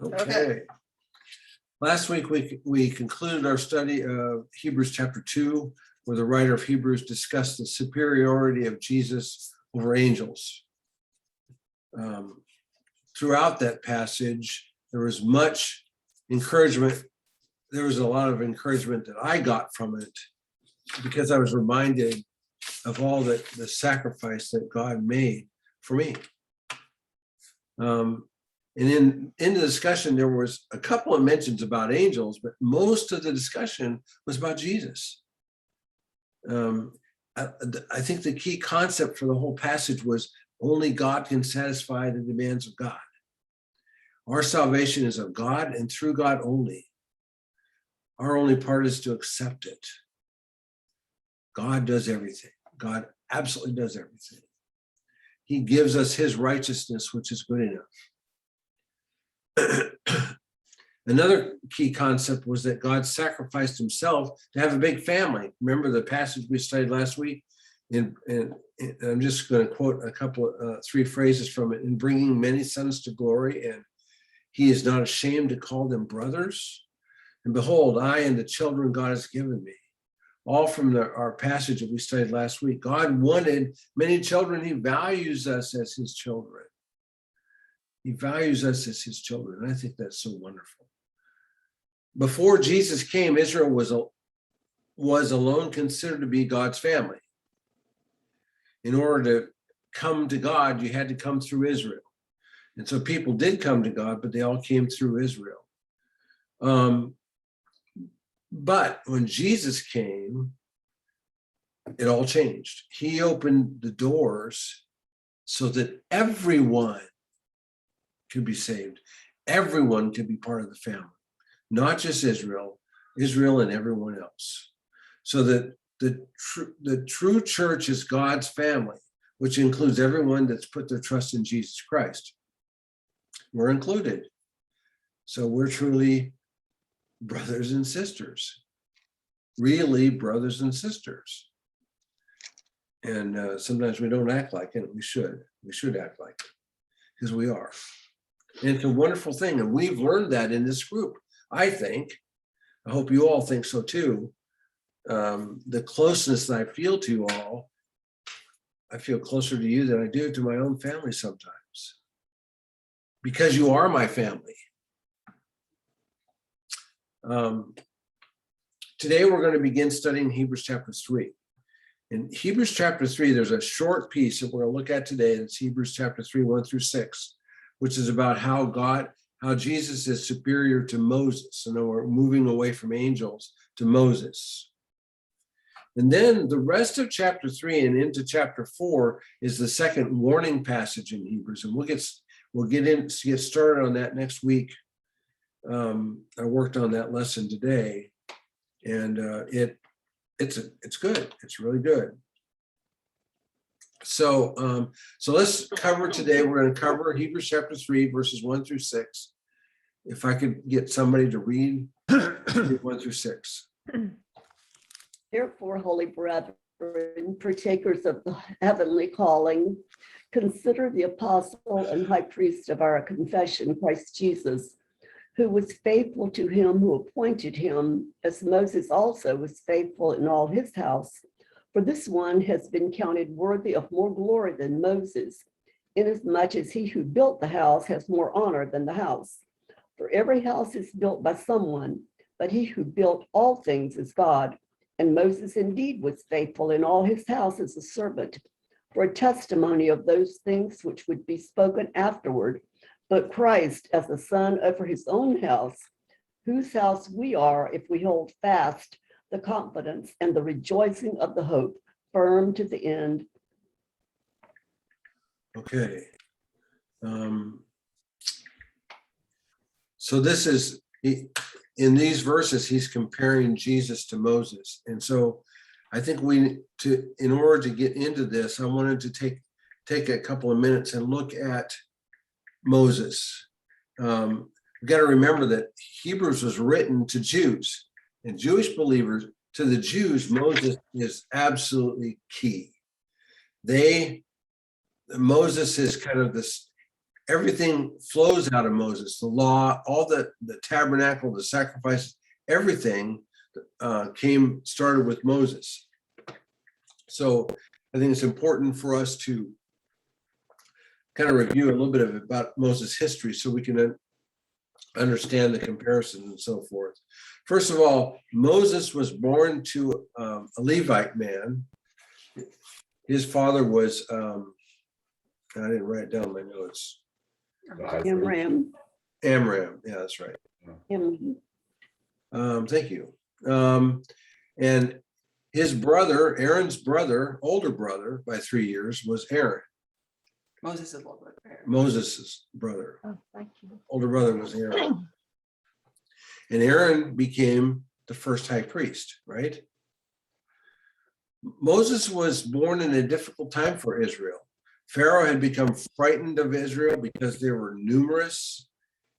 Okay. Last week, we concluded our study of Hebrews chapter 2, where the writer of Hebrews discussed the superiority of Jesus over angels. Throughout that passage, there was much encouragement. There was a lot of encouragement that I got from it because I was reminded of all the sacrifice that God made for me. And in the discussion, there was a couple of mentions about angels, but most of the discussion was about Jesus. I think the key concept for the whole passage was only God can satisfy the demands of God. Our salvation is of God and through God only. Our only part is to accept it. God does everything. God absolutely does everything. He gives us his righteousness, which is good enough. Another key concept was that God sacrificed himself to have a big family. Remember the passage we studied last week? And I'm just going to quote a couple of three phrases from it. In bringing many sons to glory, and he is not ashamed to call them brothers. And behold, I and the children God has given me. All from our passage that we studied last week. God wanted many children. He values us as his children. He values us as his children. And I think that's so wonderful. Before Jesus came, Israel was alone considered to be God's family. In order to come to God, you had to come through Israel. And so people did come to God, but they all came through Israel. But when Jesus came, it all changed. He opened the doors so that everyone could be saved. Everyone could be part of the family, not just Israel and everyone else. So that the true church is God's family, which includes everyone that's put their trust in Jesus Christ. We're included. So we're truly brothers and sisters, really brothers and sisters. And sometimes we don't act like it. We should act like it because we are. And it's a wonderful thing. And we've learned that in this group, I think. I hope you all think so too. The closeness that I feel to you all, I feel closer to you than I do to my own family sometimes. Because you are my family. Today we're going to begin studying Hebrews chapter 3. In Hebrews chapter 3, there's a short piece that we're going to look at today. It's Hebrews chapter 3, 1 through 6, which is about how Jesus is superior to Moses. And then we're moving away from angels to Moses. And then the rest of chapter 3 and into chapter 4 is the second warning passage in Hebrews. And we'll get started on that next week. I worked on that lesson today, and it's good. It's really good. So let's cover today. We're going to cover Hebrews chapter 3, verses 1 through 6. If I could get somebody to read 1 through 6. Therefore, holy brethren, partakers of the heavenly calling, consider the apostle and high priest of our confession, Christ Jesus, who was faithful to him who appointed him, as Moses also was faithful in all his house. For this one has been counted worthy of more glory than Moses, inasmuch as he who built the house has more honor than the house. For every house is built by someone, but he who built all things is God. And Moses indeed was faithful in all his house as a servant, for a testimony of those things which would be spoken afterward, but Christ as the son over his own house, whose house we are if we hold fast the confidence and the rejoicing of the hope firm to the end. Okay. So this is, in these verses, he's comparing Jesus to Moses. And so I think in order to get into this, I wanted to take a couple of minutes and look at Moses. We've got to remember that Hebrews was written to Jews and Jewish believers. To the Jews, Moses is absolutely key. Moses is kind of this everything flows out of Moses. The law, all the tabernacle, the sacrifice, everything started with Moses. So I think it's important for us to kind of review a little bit about Moses' history so we can understand the comparisons and so forth. First of all, Moses was born to a Levite man. His father was, I didn't write down my notes. Amram. Amram, yeah, that's right. Amram. Thank you. And his brother, Aaron's brother, older brother by 3 years, was Aaron. Moses' older brother. Moses' brother. Oh, thank you. Older brother was Aaron. And Aaron became the first high priest, right? Moses was born in a difficult time for Israel. Pharaoh had become frightened of Israel because they were numerous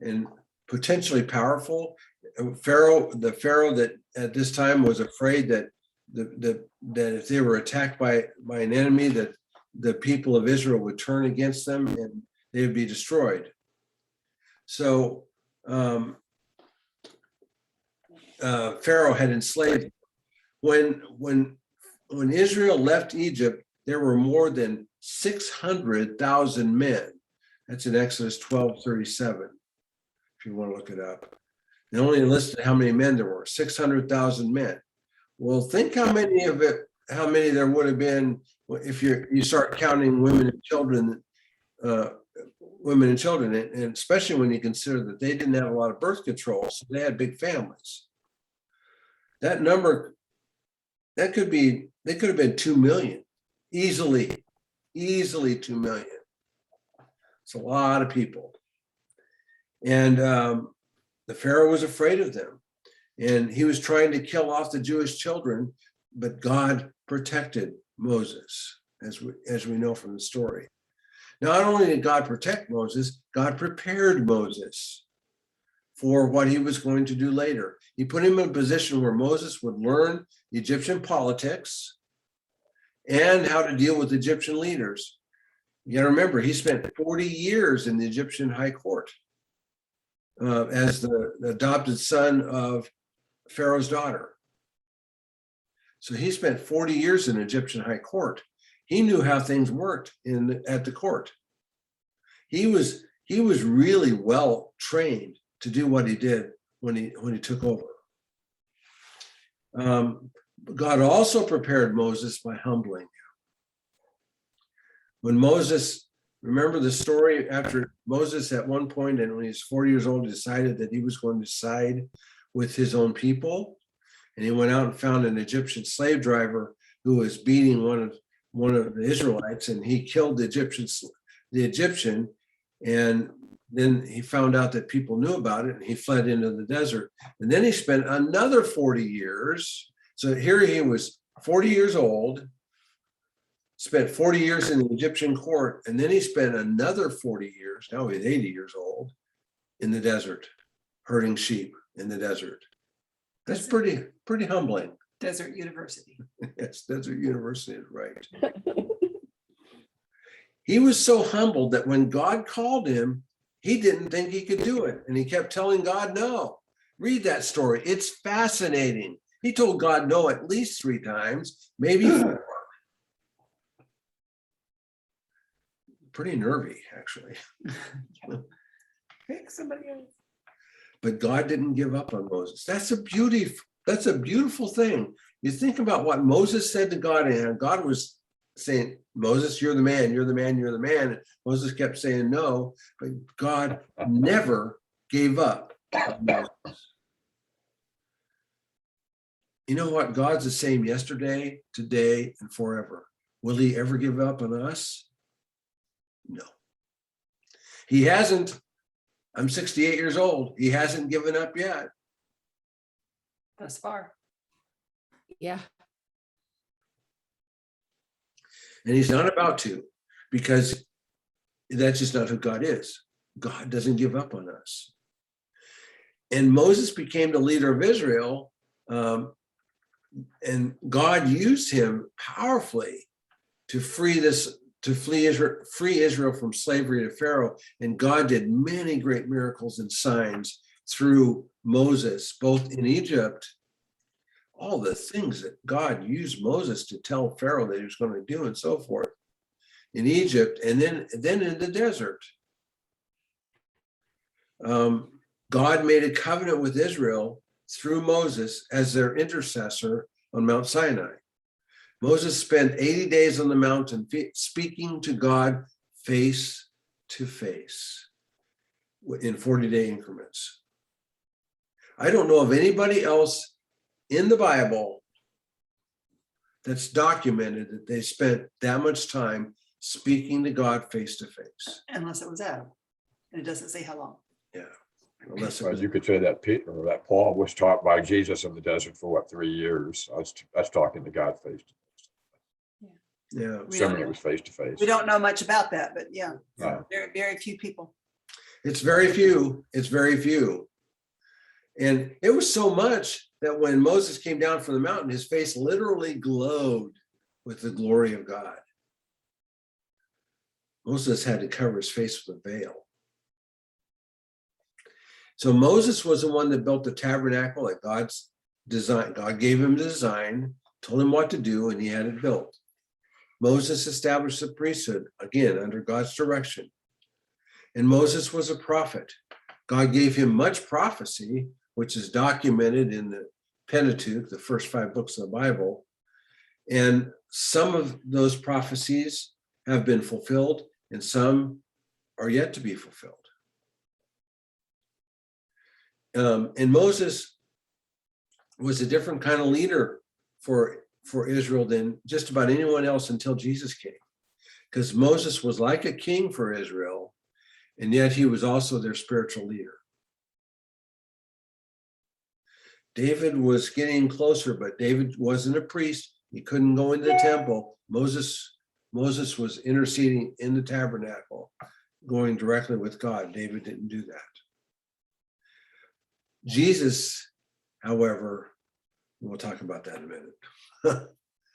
and potentially powerful. The Pharaoh that at this time was afraid that if they were attacked by an enemy, that the people of Israel would turn against them and they would be destroyed. So Pharaoh had enslaved. When Israel left Egypt, there were more than 600,000 men. That's in Exodus 12:37, if you want to look it up. They only listed how many men there were, 600,000 men. Well, think how many there would have been if you start counting women and children, and especially when you consider that they didn't have a lot of birth control, so they had big families. That number, they could have been 2 million, easily 2 million. It's a lot of people. And the Pharaoh was afraid of them. And he was trying to kill off the Jewish children, but God protected Moses, as we know from the story. Not only did God protect Moses, God prepared Moses for what he was going to do later. He put him in a position where Moses would learn Egyptian politics and how to deal with Egyptian leaders. You got to remember, he spent 40 years in the Egyptian high court as the adopted son of Pharaoh's daughter. So he spent 40 years in Egyptian high court. He knew how things worked at the court. He was really well trained to do what he did when he took over. God also prepared Moses by humbling him. When Moses, remember the story after Moses at one point, and when he was 40 years old, decided that he was going to side with his own people, and he went out and found an Egyptian slave driver who was beating one of the Israelites, and he killed the Egyptian, and then he found out that people knew about it, and he fled into the desert. And then he spent another 40 years. So here he was 40 years old, spent 40 years in the Egyptian court, and then he spent another 40 years, now he's 80 years old, in the desert, herding sheep in the desert. That's pretty humbling. Desert University. Yes, Desert University is right. He was so humbled that when God called him, he didn't think he could do it. And he kept telling God no. Read that story. It's fascinating. He told God no at least 3 times, maybe 4. Pretty nervy, actually. Pick somebody else. But God didn't give up on Moses. That's a beautiful thing. You think about what Moses said to God, and God was saying, Moses, you're the man, you're the man, you're the man. And Moses kept saying no, but God never gave up on Moses. You know what? God's the same yesterday, today, and forever. Will he ever give up on us? No. He hasn't. I'm 68 years old. He hasn't given up yet. Thus far. Yeah. And he's not about to, because that's just not who God is. God doesn't give up on us. And Moses became the leader of Israel, and God used him powerfully to free this to free Israel from slavery to Pharaoh. And God did many great miracles and signs through Moses, both in Egypt, all the things that God used Moses to tell Pharaoh that he was going to do and so forth in Egypt, and then in the desert. God made a covenant with Israel through Moses as their intercessor on Mount Sinai. Moses spent 80 days on the mountain speaking to God face to face in 40-day increments. I don't know of anybody else in the Bible that's documented that they spent that much time speaking to God face to face. Unless it was Adam. And it doesn't say how long. Unless it Well, was, you could say that Peter or that Paul was taught by Jesus in the desert for what, 3 years? That's talking to God face to face. yeah. We Assuming don't- it was face to face. We don't know much about that, but yeah, No. very, very few people. It's very few. It's very few. And it was so much that when Moses came down from the mountain, his face literally glowed with the glory of God. Moses had to cover his face with a veil. So Moses was the one that built the tabernacle at God's design. God gave him the design, told him what to do, and he had it built. Moses established the priesthood, again, under God's direction. And Moses was a prophet. God gave him much prophecy, which is documented in the Pentateuch, the first 5 books of the Bible. And some of those prophecies have been fulfilled, and some are yet to be fulfilled. And Moses was a different kind of leader for Israel than just about anyone else until Jesus came. Because Moses was like a king for Israel, and yet he was also their spiritual leader. David was getting closer, but David wasn't a priest. He couldn't go into the temple. Moses was interceding in the tabernacle, going directly with God. David didn't do that. Jesus, however, we'll talk about that in a minute.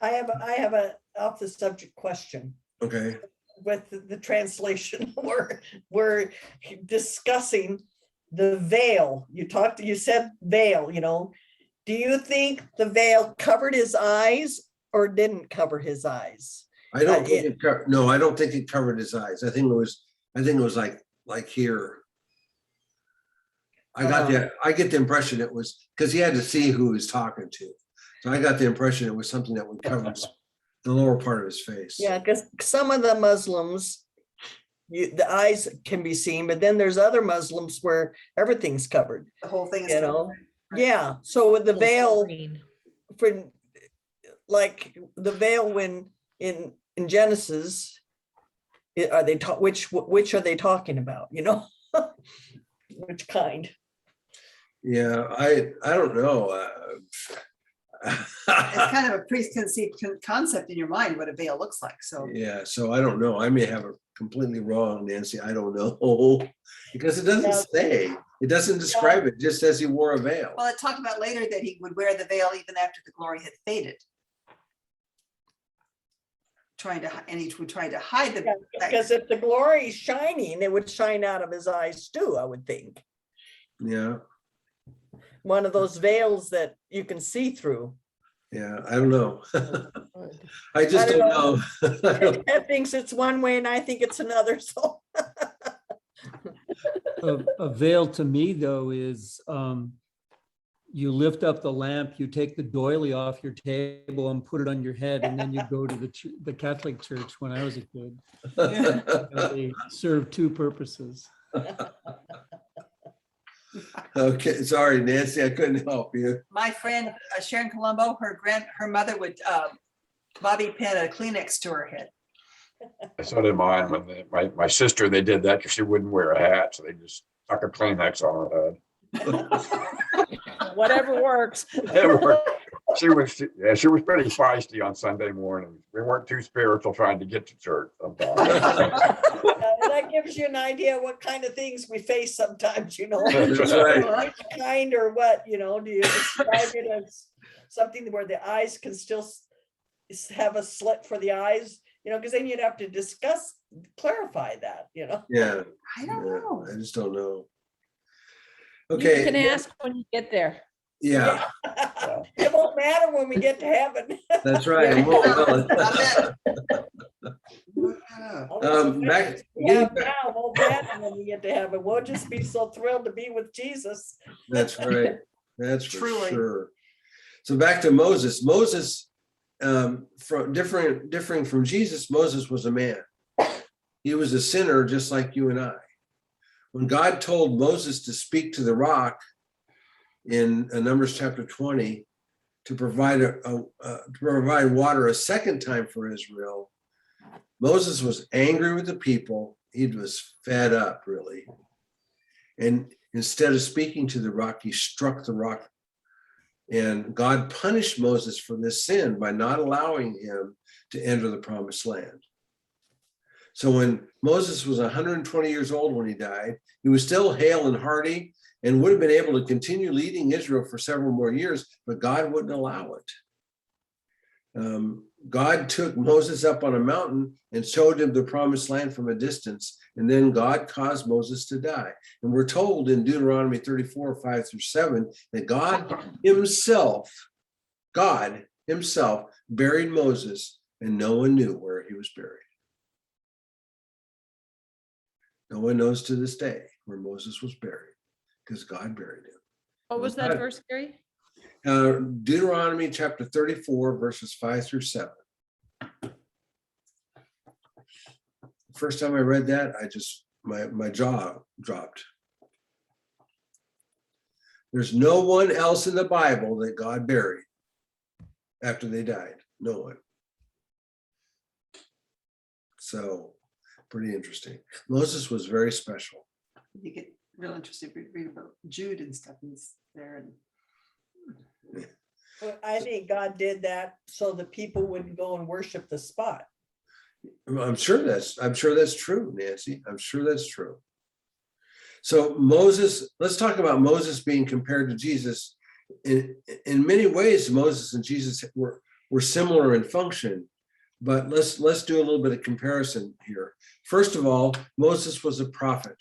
I have a off the subject question Okay. with the translation. We're discussing the veil. You said veil, Do you think the veil covered his eyes or didn't cover his eyes? I don't think I don't think it covered his eyes. I think it was like here. I get the impression it was because he had to see who he was talking to. So I got the impression it was something that would cover the lower part of his face. Yeah, because some of the Muslims, the eyes can be seen, but then there's other Muslims where everything's covered, The whole thing is. Yeah, so with the veil, Green. for like the veil when in Genesis, are they which are they talking about? Which kind? Yeah, I don't know. It's kind of a preconceived concept in your mind what a veil looks like. So Yeah, so I don't know. I may have it completely wrong, Nancy. I don't know. Because it doesn't say. It doesn't describe it. It just says he wore a veil. well, it talked about later that he would wear the veil even after the glory had faded. And he would try to hide the. Because if the glory is shining, it would shine out of his eyes too, I would think. Yeah, One of those veils that you can see through. yeah, I don't know. I just I don't don't know. Ed thinks it's one way and I think it's another, so. A veil to me, though, is you lift up the lamp, you take the doily off your table and put it on your head, and then you go to the Catholic Church when I was a kid. They serve 2 purposes. Okay, sorry, Nancy, I couldn't help you. My friend Sharon Colombo, her mother would bobby pin a Kleenex to her head. So did mine when my sister, they did that because she wouldn't wear a hat. So they just stuck a Kleenex on her head. Whatever works. She was pretty feisty on Sunday morning. We weren't too spiritual trying to get to church sometimes. That gives you an idea what kind of things we face sometimes, That's right. Which kind or what, do you describe it as something where the eyes can still have a slit for the eyes because then you'd have to clarify that, Yeah. I don't yeah, know. I just don't know. You Okay. can ask when you get there. Yeah, It won't matter when we get to heaven. that's right. it won't, will it? All those Back- questions we have now won't matter when we get to heaven. We'll just be so thrilled to be with Jesus. That's right. That's for Truly. sure. So back to Moses. Moses, from differing from Jesus, Moses was a man. He was a sinner just like you and I. When God told Moses to speak to the rock in Numbers chapter 20 to provide water a second time for Israel, Moses was angry with the people. He was fed up, really. And instead of speaking to the rock, he struck the rock. And God punished Moses for this sin by not allowing him to enter the promised land. So when Moses was 120 years old when he died, he was still hale and hearty and would have been able to continue leading Israel for several more years, but God wouldn't allow it. God took Moses up on a mountain and showed him the promised land from a distance. And then God caused Moses to die. And we're told in Deuteronomy 34, 5-7, that God himself buried Moses and no one knew where he was buried. No one knows to this day where Moses was buried because God buried him. What was that verse, Gary? Deuteronomy chapter 34, verses 5-7. First time I read that, my jaw dropped. There's no one else in the Bible that God buried after they died. No one. So, pretty interesting. Moses was very special. You get real interested, read about Jude and stuff there. And But I think God did that so the people wouldn't go and worship the spot. I'm sure that's true, Nancy. I'm sure that's true. So Moses, let's talk about Moses being compared to Jesus. In many ways, Moses and Jesus were similar in function, but let's do a little bit of comparison here. First of all, Moses was a prophet.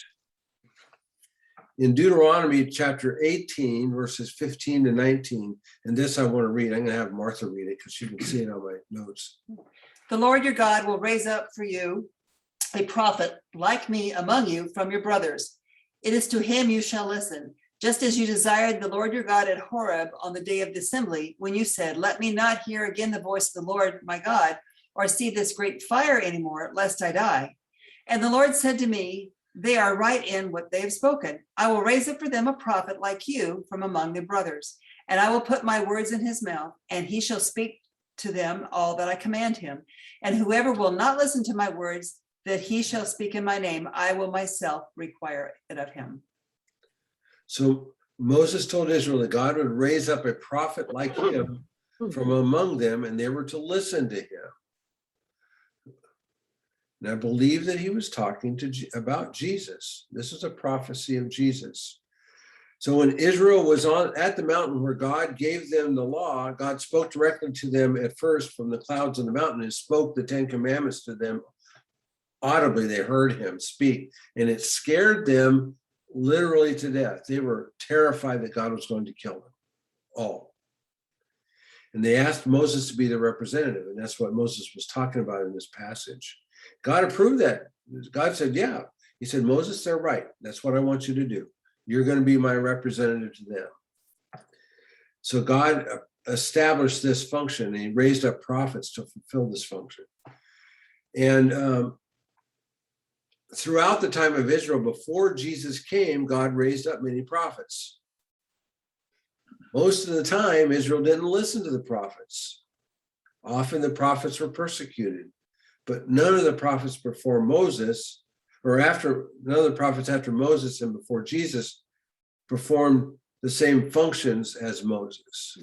In Deuteronomy chapter 18, verses 15-19, and this I want to read. I'm going to have Martha read it because she can see it on my notes. the Lord your God will raise up for you a prophet like me among you from your brothers. It is to him you shall listen, just as you desired the Lord your God at Horeb on the day of the assembly, when you said, let me not hear again the voice of the Lord my God, or see this great fire anymore, lest I die. And the Lord said to me, they are right in what they have spoken. I will raise up for them a prophet like you from among their brothers, and I will put my words in his mouth, and he shall speak to them all that I command him. And whoever will not listen to my words that he shall speak in my name, I will myself require it of him. So Moses told Israel that God would raise up a prophet like him from among them, and they were to listen to him. And I believe that he was talking about Jesus. This is a prophecy of Jesus. So when Israel was at the mountain where God gave them the law, God spoke directly to them at first from the clouds of the mountain and spoke the 10 commandments to them audibly. They heard him speak, and it scared them literally to death. They were terrified that God was going to kill them all. And they asked Moses to be the representative, and that's what Moses was talking about in this passage. God approved that. God said, yeah. He said, Moses, they're right. That's what I want you to do. You're going to be my representative to them. So God established this function, and he raised up prophets to fulfill this function. And throughout the time of Israel, before Jesus came, God raised up many prophets. Most of the time, Israel didn't listen to the prophets. Often the prophets were persecuted, but none of the prophets before Moses, or after, none of the prophets after Moses and before Jesus performed the same functions as Moses.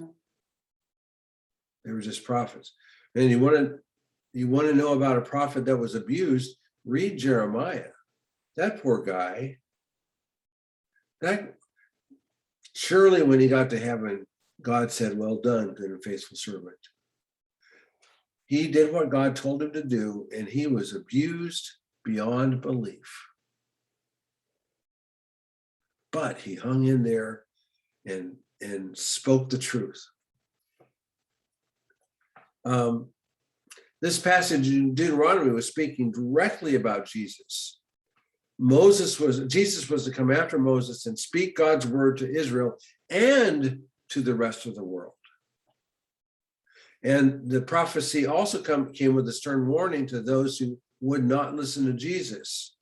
They were just prophets. And you want to know about a prophet that was abused? Read Jeremiah. That poor guy. That surely when he got to heaven, God said, well done, good and faithful servant. He did what God told him to do, and he was abused beyond belief. But he hung in there and spoke the truth. This passage in Deuteronomy was speaking directly about Jesus. Jesus was to come after Moses and speak God's word to Israel and to the rest of the world. And the prophecy also came with a stern warning to those who would not listen to Jesus.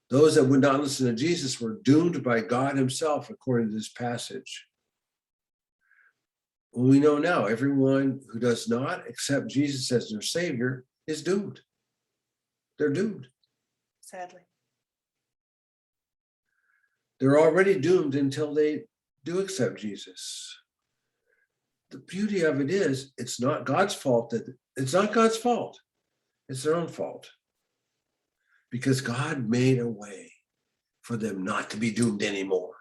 Those that would not listen to Jesus were doomed by God himself, according to this passage. We know now everyone who does not accept Jesus as their Savior is doomed. They're doomed. Sadly. They're already doomed until they do accept Jesus. The beauty of it is, it's not God's fault. It's not God's fault. It's their own fault. Because God made a way for them not to be doomed anymore.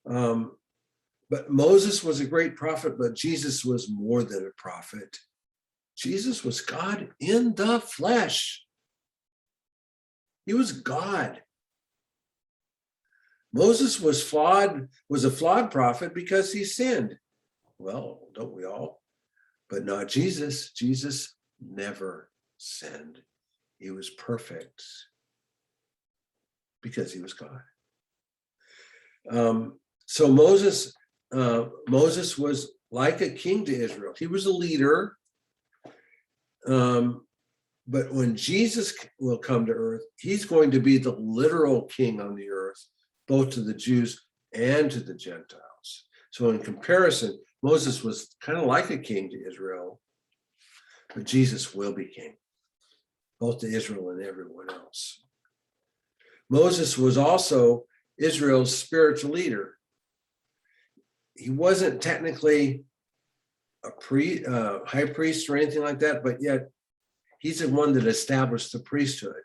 But Moses was a great prophet, but Jesus was more than a prophet. Jesus was God in the flesh. He was God. Moses was a flawed prophet because he sinned. Well, don't we all? But not Jesus. Jesus never sinned. He was perfect because he was God. So Moses was like a king to Israel. He was a leader. But when Jesus will come to earth, he's going to be the literal king on the earth, both to the Jews and to the Gentiles. So in comparison, Moses was kind of like a king to Israel, but Jesus will be king, both to Israel and everyone else. Moses was also Israel's spiritual leader. He wasn't technically a high priest or anything like that, but yet he's the one that established the priesthood.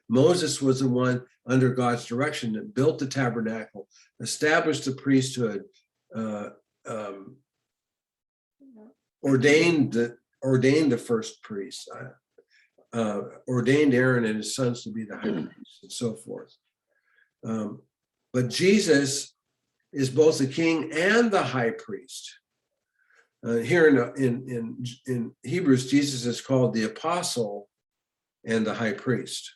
Moses was the one under God's direction that built the tabernacle, established the priesthood, ordained the first priest, ordained Aaron and his sons to be the high priests, and so forth. But Jesus is both the king and the high priest. Here in Hebrews, Jesus is called the apostle and the high priest.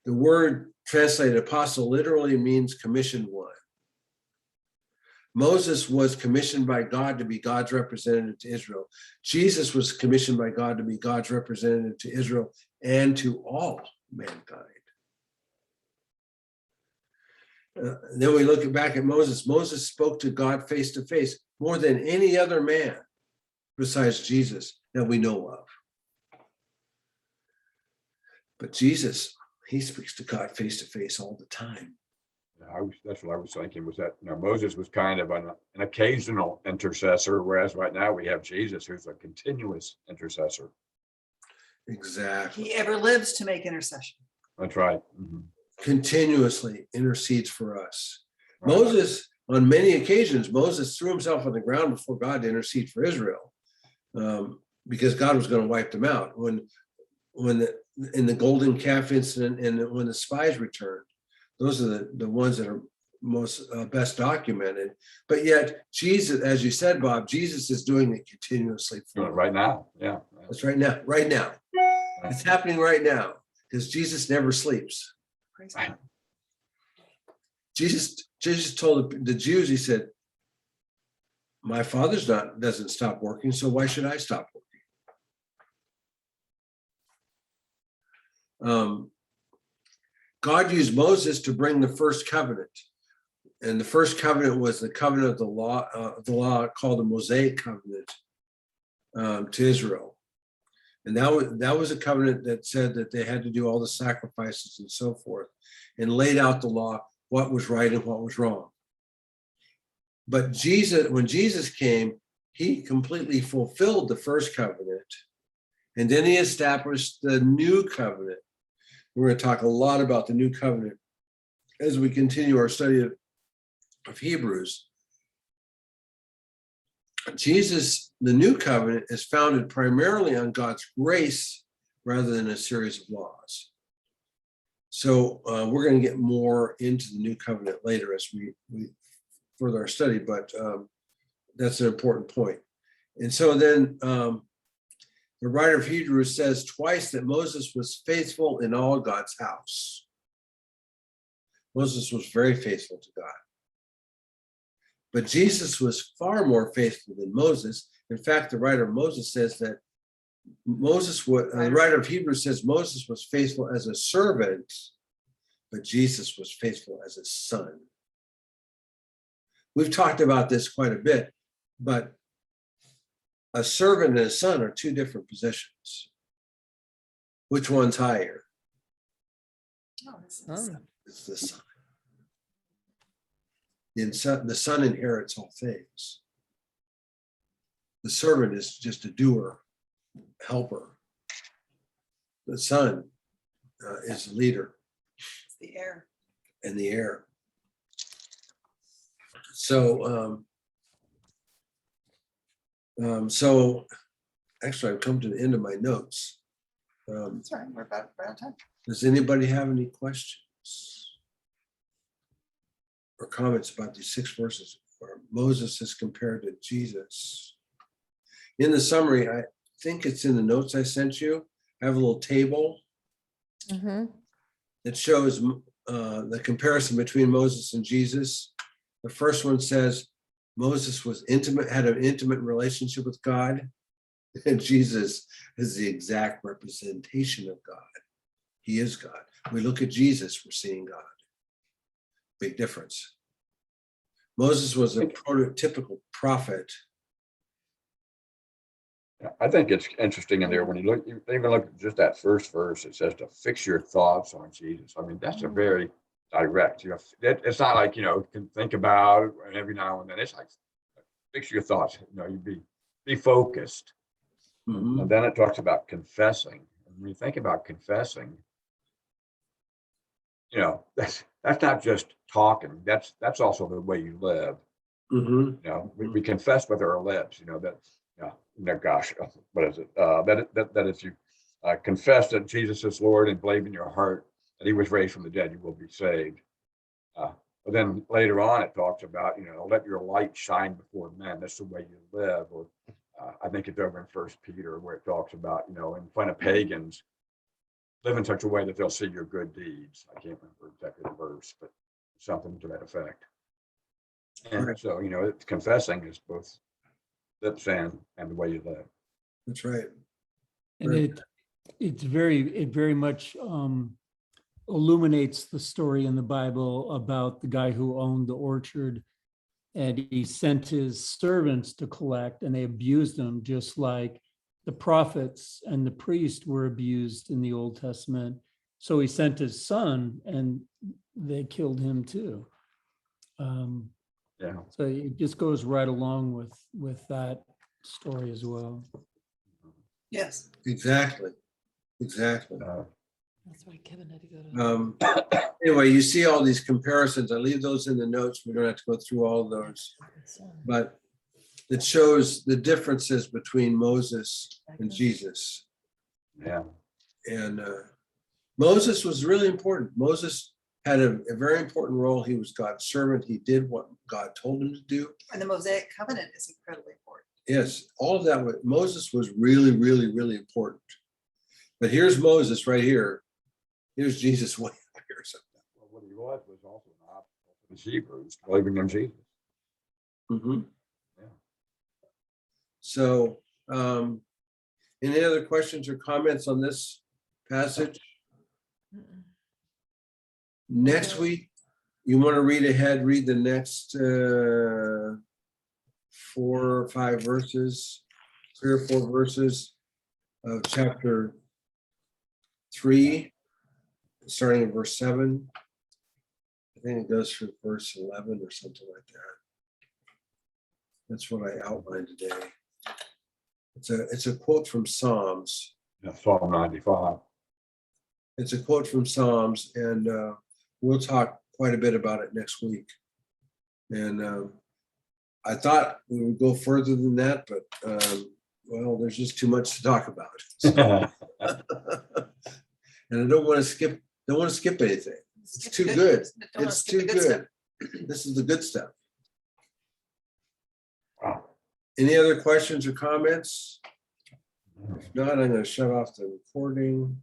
The word translated apostle literally means commissioned one. Moses was commissioned by God to be God's representative to Israel. Jesus was commissioned by God to be God's representative to Israel and to all mankind. Then we look back at Moses. Moses spoke to God face to face more than any other man besides Jesus that we know of. But Jesus, he speaks to God face to face all the time. That's what I was thinking, was that, Moses was kind of an occasional intercessor, whereas right now we have Jesus, who's a continuous intercessor. Exactly. He ever lives to make intercession. That's right. Mhm. Continuously intercedes for us. Right. Moses, on many occasions, Moses threw himself on the ground before God to intercede for Israel, because God was going to wipe them out. In the golden calf incident and when the spies returned, those are the ones that are most best documented. But yet Jesus, as you said, Bob, Jesus is doing it continuously for us. Right now, yeah. It's right now. It's happening right now because Jesus never sleeps. Praise God. Jesus told the Jews, he said, my Father's doesn't stop working, so why should I stop working? God used Moses to bring the first covenant. And the first covenant was the covenant of the law called the Mosaic covenant to Israel. And that was a covenant that said that they had to do all the sacrifices and so forth, and laid out the law, what was right and what was wrong. But when Jesus came, he completely fulfilled the first covenant, and then he established the new covenant. We're going to talk a lot about the new covenant as we continue our study of Hebrews. Jesus, the new covenant, is founded primarily on God's grace rather than a series of laws. So we're going to get more into the new covenant later as we further our study, but that's an important point. And so then the writer of Hebrews says twice that Moses was faithful in all God's house. Moses was very faithful to God. But Jesus was far more faithful than Moses. In fact, the writer of Moses says that the writer of Hebrews says Moses was faithful as a servant, but Jesus was faithful as a son. We've talked about this quite a bit, but a servant and a son are two different positions. Which one's higher? Oh, this is- Oh. It's the son. The son inherits all things. The servant is just a doer, helper. The son is a leader it's the air. and the heir. So, so actually, I've come to the end of my notes. That's right. We're about right on time. Does anybody have any questions or comments about these 6 verses where Moses is compared to Jesus? In the summary, I think it's in the notes I sent you. I have a little table Mhm. that shows the comparison between Moses and Jesus. The first one says Moses was intimate, had an intimate relationship with God, and Jesus is the exact representation of God. He is God. We look at Jesus, we're seeing God. Big difference. Moses was a prototypical prophet. I think it's interesting in there when you look, you even look at just that first verse, it says to fix your thoughts on Jesus. I mean, that's a very direct, it's not like, you can think about it every now and then. It's like, fix your thoughts, you be focused. Mhm. And then it talks about confessing. And when you think about confessing, that's not just talking. That's also the way you live. Mhm. We confess with our lips. Gosh, what is it? That if you confess that Jesus is Lord and believe in your heart that He was raised from the dead, you will be saved. But then later on, it talks about let your light shine before men. That's the way you live. Or I think it's over in First Peter where it talks about in front of pagans, live in such a way that they'll see your good deeds. I can't remember exactly the verse, but something to that effect. And Right. so, confessing is both lips and the way you live. That's right. And Right. it very much illuminates the story in the Bible about the guy who owned the orchard, and he sent his servants to collect, and they abused him, just like the prophets and the priest were abused in the Old Testament. So he sent his son, and they killed him too. Yeah. So it just goes right along with that story as well. Yes. Exactly. That's why Kevin had to go to. Anyway, you see all these comparisons. I leave those in the notes. We don't have to go through all of those, but it shows the differences between Moses and Jesus. Yeah. And Moses was really important. Moses had a very important role. He was God's servant. He did what God told him to do. And the Mosaic covenant is incredibly important. Yes, all of that. Moses was really, really, really important. But here's Moses right here. Here's Jesus way up here. Well, what he was also an obstacle to the Hebrews believing in Jesus. Mhm. Yeah. So, any other questions or comments on this passage? Next week, you want to read ahead, read the next 4 or 5 verses, 3 or 4 verses of chapter 3, starting in verse 7. I think it goes through verse 11 or something like that. That's what I outlined today. It's a quote from Psalms. Yeah, Psalm 95. It's a quote from Psalms, and we'll talk quite a bit about it next week. And I thought we would go further than that, but, well, there's just too much to talk about. And I don't want to skip anything. It's too good. Don't wanna It's skip too the good stuff. good. This is the good stuff. Wow. Any other questions or comments? If not, I'm going to shut off the recording.